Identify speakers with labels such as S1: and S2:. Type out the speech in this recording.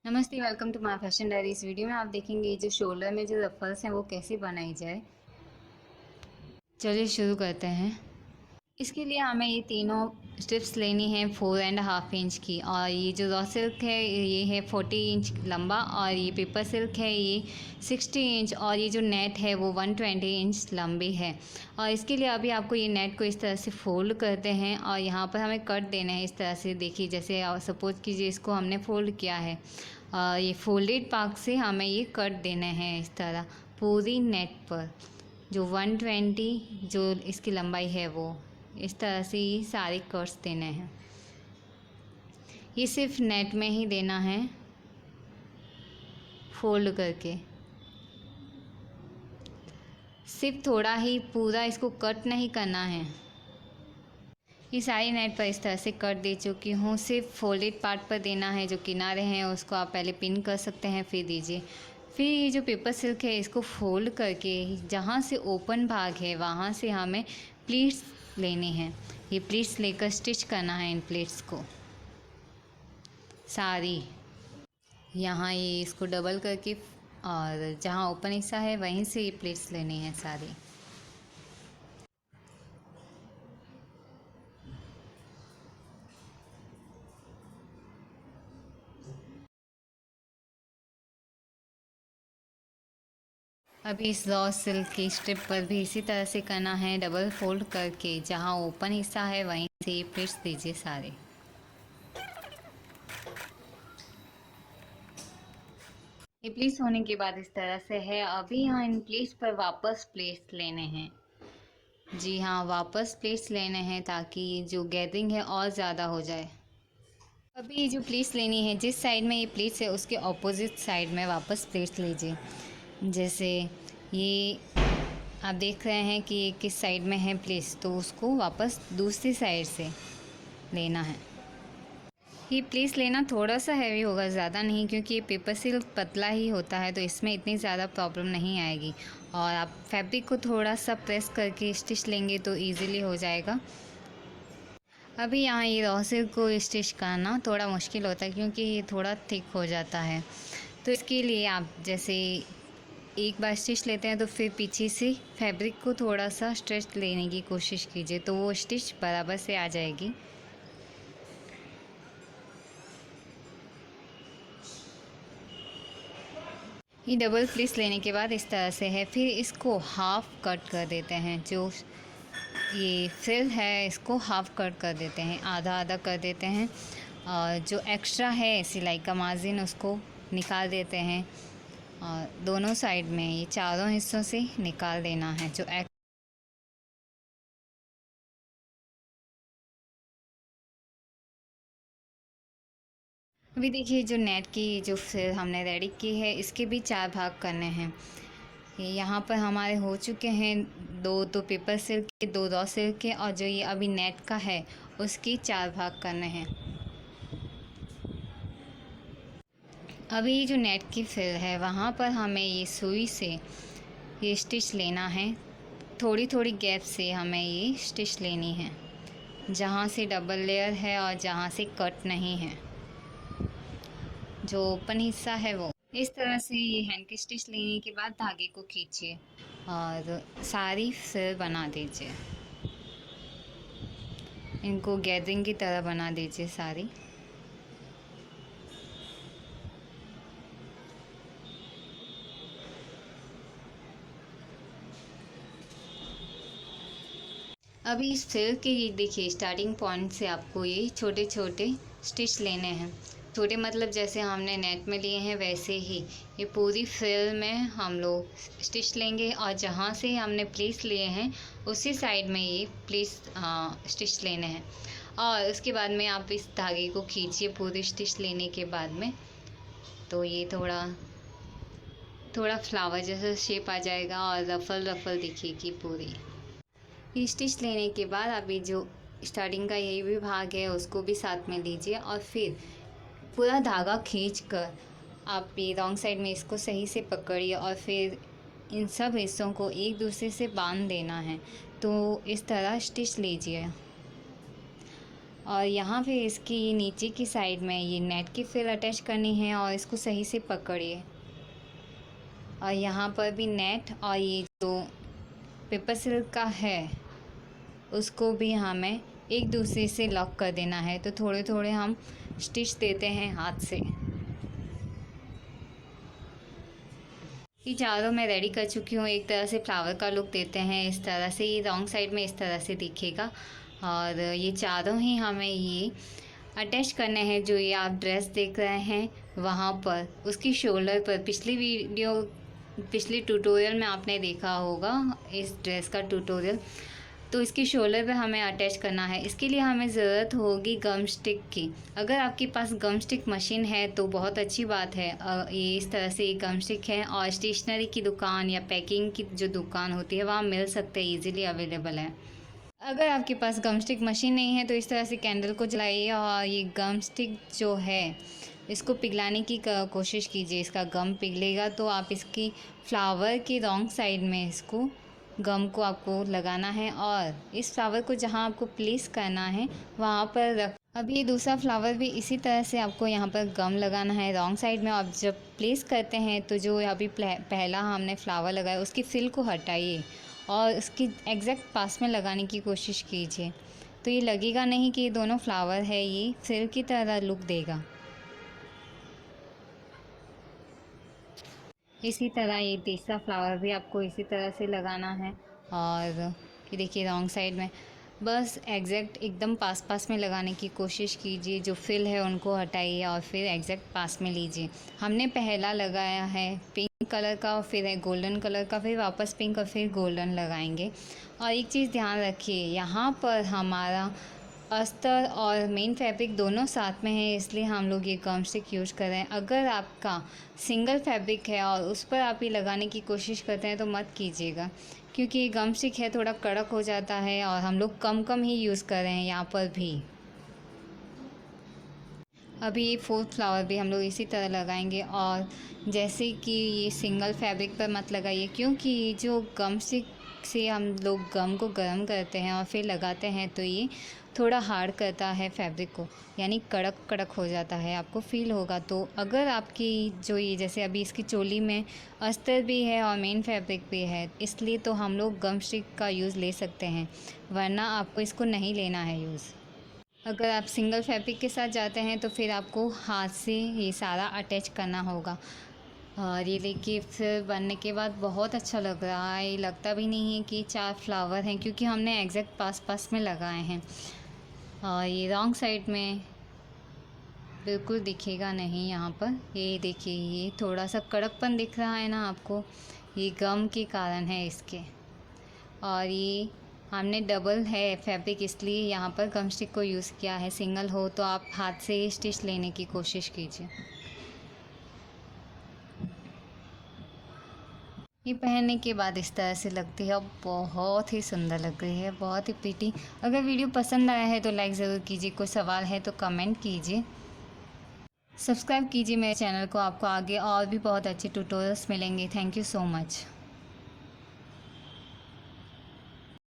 S1: नमस्ते, welcome to my fashion diary. इस video में आप देखेंगे जो शोल्डर में जो रफल्स हैं वो कैसे बनाई जाए। चलिए शुरू करते हैं। इसके लिए हमें ये तीनों स्ट्रिप्स लेनी है 4.5 इंच की, और ये जो रॉ सिल्क है ये है 40 इंच लंबा, और ये पेपर सिल्क है ये 60 इंच, और ये जो नेट है वो 120 इंच लंबी है। और इसके लिए अभी आपको ये नेट को इस तरह से फोल्ड करते हैं और यहाँ पर हमें कट देना है इस तरह से। देखिए, जैसे सपोज कीजिए इसको हमने फोल्ड किया है, ये फोल्डेड पार्ट से हमें ये कट देने हैं इस तरह पूरी नेट पर। जो 120 जो इसकी लंबाई है वो इस तरह से ही सारे कट्स देने हैं। ये सिर्फ नेट में ही देना है फोल्ड करके, सिर्फ थोड़ा ही, पूरा इसको कट नहीं करना है। ये सारी नेट पर इस तरह से कट दे चुकी हूँ। सिर्फ फोल्डेड पार्ट पर देना है, जो किनारे हैं उसको आप पहले पिन कर सकते हैं फिर दीजिए। फिर ये जो पेपर सिल्क है इसको फोल्ड करके जहाँ से ओपन भाग है वहाँ से हमें प्लीट्स लेनी है। ये प्लीट्स लेकर स्टिच करना है इन प्लीट्स को सारी। यहाँ ये इसको डबल करके, और जहाँ ओपन हिस्सा है वहीं से ये प्लीट्स लेनी है सारी। अभी इस रॉ सिल्क की स्ट्रिप पर भी इसी तरह से करना है, डबल फोल्ड करके जहाँ ओपन हिस्सा है वहीं से ये प्लीट्स दीजिए सारे। ये प्लीट्स होने के बाद इस तरह से है। अभी यहाँ इन प्लीट्स पर वापस प्लेट्स लेने हैं। जी हाँ, वापस प्लेट्स लेने हैं ताकि जो गैदरिंग है और ज़्यादा हो जाए। अभी ये जो प्लेट्स लेनी है, जिस साइड में ये प्लेट्स है उसके ऑपोजिट साइड में वापस प्लेट्स लीजिए। जैसे ये आप देख रहे हैं कि ये किस साइड में है प्लेट्स, तो उसको वापस दूसरी साइड से लेना है। ये प्लेट्स लेना थोड़ा सा हैवी होगा, ज़्यादा नहीं, क्योंकि ये पेपर सिल्क पतला ही होता है तो इसमें इतनी ज़्यादा प्रॉब्लम नहीं आएगी। और आप फैब्रिक को थोड़ा सा प्रेस करके स्टिच लेंगे तो इजीली हो जाएगा। अभी यहाँ ये रॉ सिल्क को स्टिच करना थोड़ा मुश्किल होता है क्योंकि ये थोड़ा थिक हो जाता है। तो इसके लिए आप जैसे एक बार स्टिच लेते हैं तो फिर पीछे से फैब्रिक को थोड़ा सा स्ट्रेच लेने की कोशिश कीजिए, तो वो स्टिच बराबर से आ जाएगी। ये डबल प्लीट्स लेने के बाद इस तरह से है। फिर इसको हाफ कट कर देते हैं। जो ये फ्रिल है इसको हाफ कट कर देते हैं, आधा आधा कर देते हैं। और जो एक्स्ट्रा है सिलाई का मार्जिन उसको निकाल देते हैं, और दोनों साइड में ये चारों हिस्सों से निकाल देना है जो अभी देखिए जो नेट की जो फ्रिल हमने रेडी की है इसके भी 4 भाग करने हैं। ये यहाँ पर हमारे हो चुके हैं दो, तो पेपर सिल्क के, 2 रॉ सिल्क के, और जो ये अभी नेट का है उसकी 4 भाग करने हैं। अभी ये जो नेट की फ्रिल है वहाँ पर हमें ये सुई से ये स्टिच लेना है। थोड़ी थोड़ी गैप से हमें ये स्टिच लेनी है, जहाँ से डबल लेयर है और जहाँ से कट नहीं है, जो ओपन हिस्सा है वो। इस तरह से ये हैंड की स्टिच लेने के बाद धागे को खींचिए और सारी फ्रिल बना दीजिए। इनको गैदरिंग की तरह बना दीजिए सारी। अभी इस फ्रिल के ये देखिए स्टार्टिंग पॉइंट से आपको ये छोटे छोटे स्टिच लेने हैं। छोटे मतलब जैसे हमने नेट में लिए हैं वैसे ही ये पूरी फ्रिल में हम लोग स्टिच लेंगे, और जहाँ से हमने प्लेट्स लिए हैं उसी साइड में ये प्लेट्स स्टिच लेने हैं। और उसके बाद में आप इस धागे को खींचिए पूरी स्टिच लेने के बाद में, तो ये थोड़ा थोड़ा फ्लावर जैसा शेप आ जाएगा और रफल रफल दिखेगी पूरी। ये स्टिच लेने के बाद अभी जो स्टार्टिंग का यही भी भाग है उसको भी साथ में लीजिए, और फिर पूरा धागा खींचकर आप ये रॉन्ग साइड में इसको सही से पकड़िए, और फिर इन सब हिस्सों को एक दूसरे से बांध देना है। तो इस तरह स्टिच लीजिए। और यहाँ पे इसकी नीचे की साइड में ये नेट की फ्रिल अटैच करनी है और इसको सही से पकड़िए। और यहाँ पर भी नेट और ये जो पेपर सिल्क का है उसको भी हमें एक दूसरे से लॉक कर देना है। तो थोड़े थोड़े हम स्टिच देते हैं हाथ से। ये चारों मैं रेडी कर चुकी हूँ। एक तरह से फ्लावर का लुक देते हैं, इस तरह से ये रॉन्ग साइड में इस तरह से दिखेगा। और ये चारों ही हमें ये अटैच करने हैं। जो ये आप ड्रेस देख रहे हैं वहाँ पर उसकी शोल्डर पर पिछली ट्यूटोरियल में आपने देखा होगा इस ड्रेस का ट्यूटोरियल। तो इसकी शोल्डर पे हमें अटैच करना है। इसके लिए हमें ज़रूरत होगी गम स्टिक की। अगर आपके पास गम स्टिक मशीन है तो बहुत अच्छी बात है। ये इस तरह से गम स्टिक है और स्टेशनरी की दुकान या पैकिंग की जो दुकान होती है वहाँ मिल सकते हैं, ईजिली अवेलेबल है। अगर आपके पास गम स्टिक मशीन नहीं है तो इस तरह से कैंडल को जलाइए और ये गम स्टिक जो है इसको पिघलाने की कोशिश कीजिए। इसका गम पिघलेगा तो आप इसकी फ्लावर की रॉन्ग साइड में इसको गम को आपको लगाना है और इस फ्लावर को जहाँ आपको प्लेस करना है वहाँ पर रख। अभी ये दूसरा फ्लावर भी इसी तरह से आपको यहाँ पर गम लगाना है रॉन्ग साइड में। आप जब प्लेस करते हैं तो जो अभी पहला हमने फ्लावर लगाया उसकी फिल को हटाइए और उसकी एग्जैक्ट पास में लगाने की कोशिश कीजिए। तो ये लगेगा नहीं कि ये दोनों फ्लावर है, ये फिल की तरह लुक देगा। इसी तरह ये तीसरा फ्लावर भी आपको इसी तरह से लगाना है। और ये देखिए रॉन्ग साइड में बस एग्जैक्ट एकदम पास में लगाने की कोशिश कीजिए। जो फिल है उनको हटाइए और फिर एग्जैक्ट पास में लीजिए। हमने पहला लगाया है पिंक कलर का और फिर है गोल्डन कलर का, फिर वापस पिंक और फिर गोल्डन लगाएंगे। और एक चीज़ ध्यान रखिए, यहाँ पर हमारा अस्तर और मेन फैब्रिक दोनों साथ में है, इसलिए हम लोग ये गम स्टिक यूज़ कर रहे हैं। अगर आपका सिंगल फैब्रिक है और उस पर आप ये लगाने की कोशिश करते हैं तो मत कीजिएगा, क्योंकि ये गम स्टिक है थोड़ा कड़क हो जाता है और हम लोग कम ही यूज़ कर रहे हैं यहाँ पर भी। अभी ये फोर्थ फ्लावर भी हम लोग इसी तरह लगाएंगे। और जैसे कि ये सिंगल फैब्रिक पर मत लगाइए, क्योंकि जो गम स्टिक से हम लोग गम को गर्म करते हैं और फिर लगाते हैं तो ये थोड़ा हार्ड करता है फैब्रिक को, यानी कड़क हो जाता है, आपको फील होगा। तो अगर आपकी जो ये जैसे अभी इसकी चोली में अस्तर भी है और मेन फैब्रिक भी है, इसलिए तो हम लोग गम स्टिक का यूज़ ले सकते हैं, वरना आपको इसको नहीं लेना है यूज़। अगर आप सिंगल फैब्रिक के साथ जाते हैं तो फिर आपको हाथ से ये सारा अटैच करना होगा। और ये देखिए फिर बनने के बाद बहुत अच्छा लग रहा है। ये लगता भी नहीं है कि 4 फ्लावर हैं, क्योंकि हमने एग्जैक्ट पास में लगाए हैं। और ये रॉन्ग साइड में बिल्कुल दिखेगा नहीं यहाँ पर। ये देखिए ये थोड़ा सा कड़कपन दिख रहा है ना आपको, ये गम के कारण है इसके। और ये हमने डबल है फैब्रिक, इसलिए यहाँ पर गम स्टिक को यूज़ किया है। सिंगल हो तो आप हाथ से ही स्टिच लेने की कोशिश कीजिए। ये पहनने के बाद इस तरह से लगती है और बहुत ही सुंदर लग रही है, बहुत ही प्रीटी। अगर वीडियो पसंद आया है तो लाइक ज़रूर कीजिए, कोई सवाल है तो कमेंट कीजिए, सब्सक्राइब कीजिए मेरे चैनल को। आपको आगे और भी बहुत अच्छे ट्यूटोरियल्स मिलेंगे। Thank you so much.